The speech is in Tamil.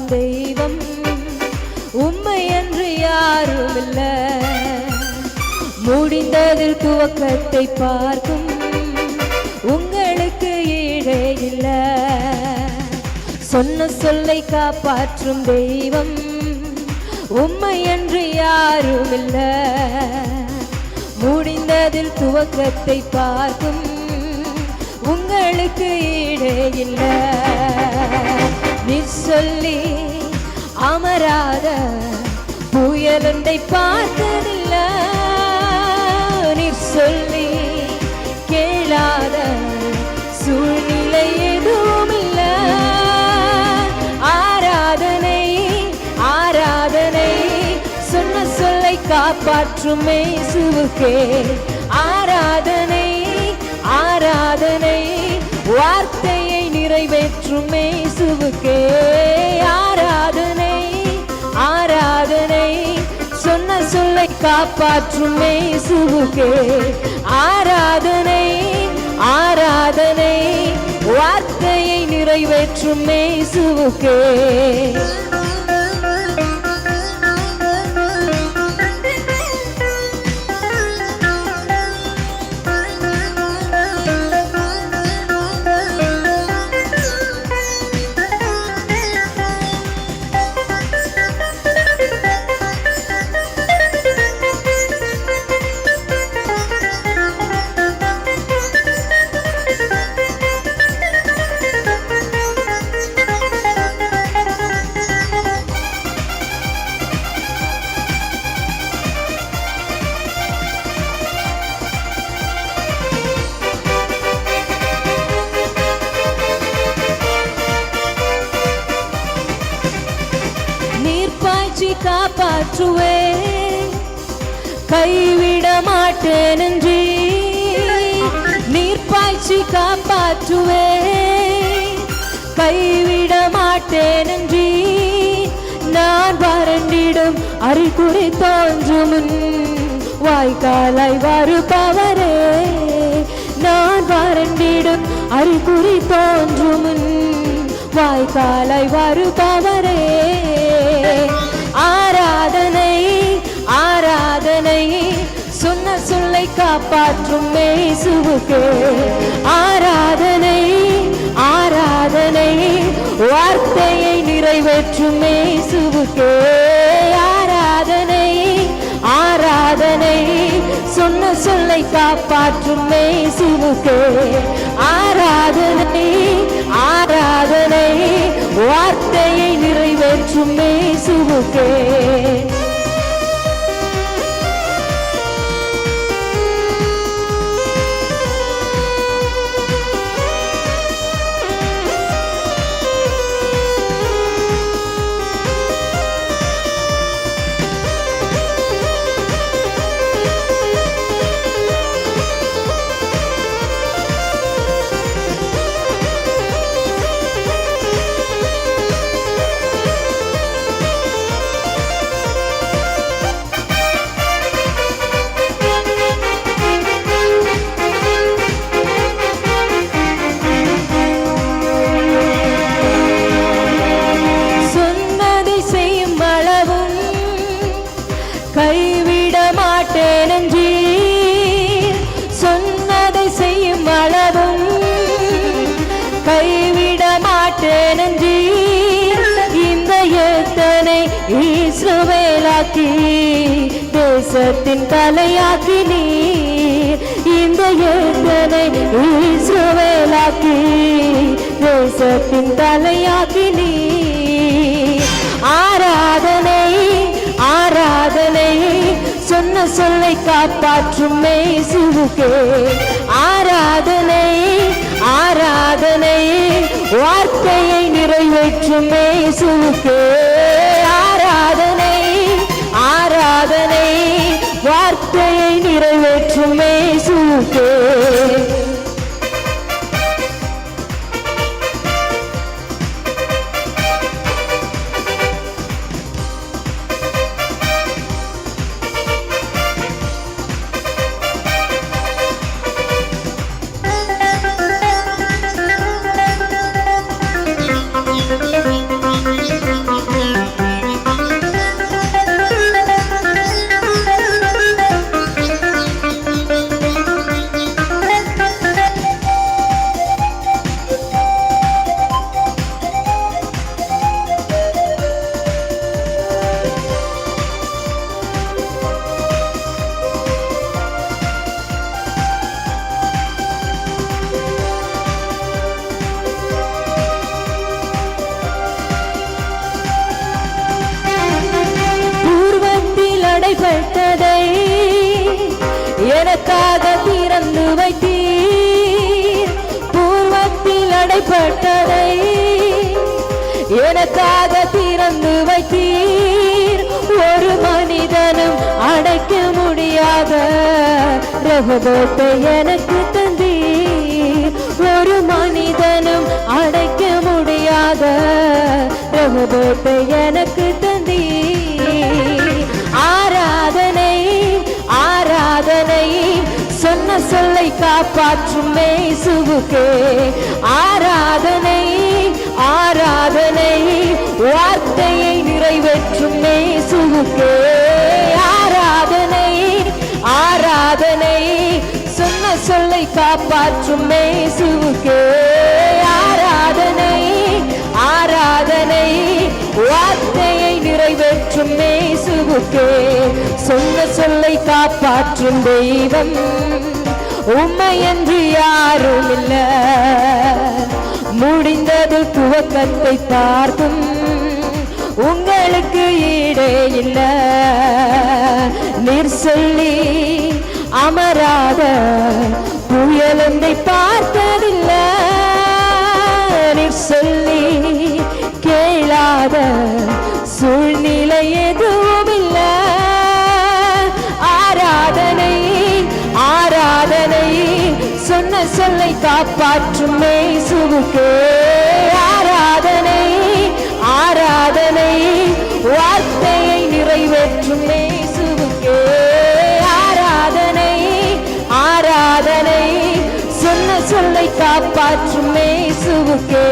காப்பாற்றும் தெய்வம் உம்மை என்று யாரும் இல்ல. முடிந்ததில் துவக்கத்தை பார்க்கும் உங்களுக்கு ஈடே இல்ல. சொன்ன சொல்லை காப்பாற்றும் தெய்வம் உம்மை என்று யாரும் இல்ல. முடிந்ததில் துவக்கத்தை பார்க்கும் உங்களுக்கு ஈடே இல்ல. நீ சொல்லி அமராத புயலொன்றை பார்த்ததில்ல. நீ சொல்லி கேளாத சூழ்நிலை எதுவும் இல்ல. ஆராதனை ஆராதனை சொன்ன சொல்லை காப்பாற்றும் இயேசுவுக்கே. ஆராதனை ஆராதனை வார்த்தையை நிறைவேற்றும் இயேசுவுக்கே. ஆராதனை ஆராதனை சொன்ன சொல்லை காப்பாற்றும் இயேசுவுக்கே. ஆராதனை ஆராதனை வார்த்தையை நிறைவேற்றும் இயேசுவுக்கே. காப்பாற்றுவே கைவிட மாட்டேன் என்று நீர் பாய்ச்சி காப்பாற்றுவே கைவிட மாட்டேன் என்று நான் வறண்டிடும் அறிகுறி தோன்றும் முன் வாய்க்காலாய் வருபவரே. நான் வறண்டிடும் அறிகுறி தோன்றும் முன் வாய்க்காலாய் வருபவரே. ஆராதனை ஆராதனை சொன்ன சொல்லை காப்பாற்றும் இயேசுவுக்கே. ஆராதனை ஆராதனை வார்த்தையை நிறைவேற்றும் இயேசுவுக்கே. ஆராதனை ஆராதனை சொன்ன சொல்லை காப்பாற்றும் இயேசுவுக்கே. ஆராதனை ஆராதனை வார்த்தையை நிறைவேற்றும் இயேசுவுக்கே. கைவிட மாட்டேன் என்று சொன்னதை செய்யும் அளவும் கைவிட மாட்டேன் என்று இந்த எத்தனை இஸ்ரவேலாக்கி தேசத்தின் தலையாக்கி நீர். இந்த எத்தனை இஸ்ரவேலாக்கி தேசத்தின் தலையாக்கி நீர். ஆராதனை ஆராதனை சொன்ன சொல்லை காப்பாற்றும் இயேசுவுக்கே. ஆராதனை ஆராதனை வார்த்தையை நிறைவேற்றும் இயேசுவுக்கே. ஆராதனை ஆராதனை வார்த்தையை நிறைவேற்றும் இயேசுவுக்கே. அடைப்பட்டதை எனக்காக திறந்து வைத்தீர். பூர்வத்தில் அடைப்பட்டதை எனக்காக திறந்து வைத்தீர். ஒரு மனிதனும் அடைக்க முடியாத ரகபத்தை எனக்கு தந்தீர். ஒரு மனிதனும் அடைக்க முடியாத ரகபத்தை எனக்கு தந்தீர். ஆராதனை ஆராதனை சொன்ன சொல்லை காப்பாற்றும் இயேசுவுக்கே. ஆராதனை ஆராதனை வார்த்தையை நிறைவேற்றும் இயேசுவுக்கே. ஆராதனை ஆராதனை சொன்ன சொல்லை காப்பாற்றும் இயேசுவுக்கே. ஆராதனை ஆராதனை வார்த்தையை நிறைவேற்றும் இயேசுவுக்கே. சொன்ன சொல்லை காப்பாற்றும் தெய்வம் உம்மையன்று யாரும் இல்ல. முடிந்தது துவக்கத்தை பார்க்கும் உங்களுக்கு ஈடே இல்ல. நீர் சொல்லி அமராத புயலொன்றை பார்த்ததில்ல. நீர் சொல்லி கேளாத சூழ்நிலை எதுவும் இல்ல. ஆராதனை ஆராதனை சொன்ன சொல்லை காப்பாற்றும் இயேசுவுக்கே. ஆராதனை ஆராதனை வார்த்தையை நிறைவேற்றும் இயேசுவுக்கே. ஆராதனை ஆராதனை சொன்ன சொல்லை காப்பாற்றும் இயேசுவுக்கே.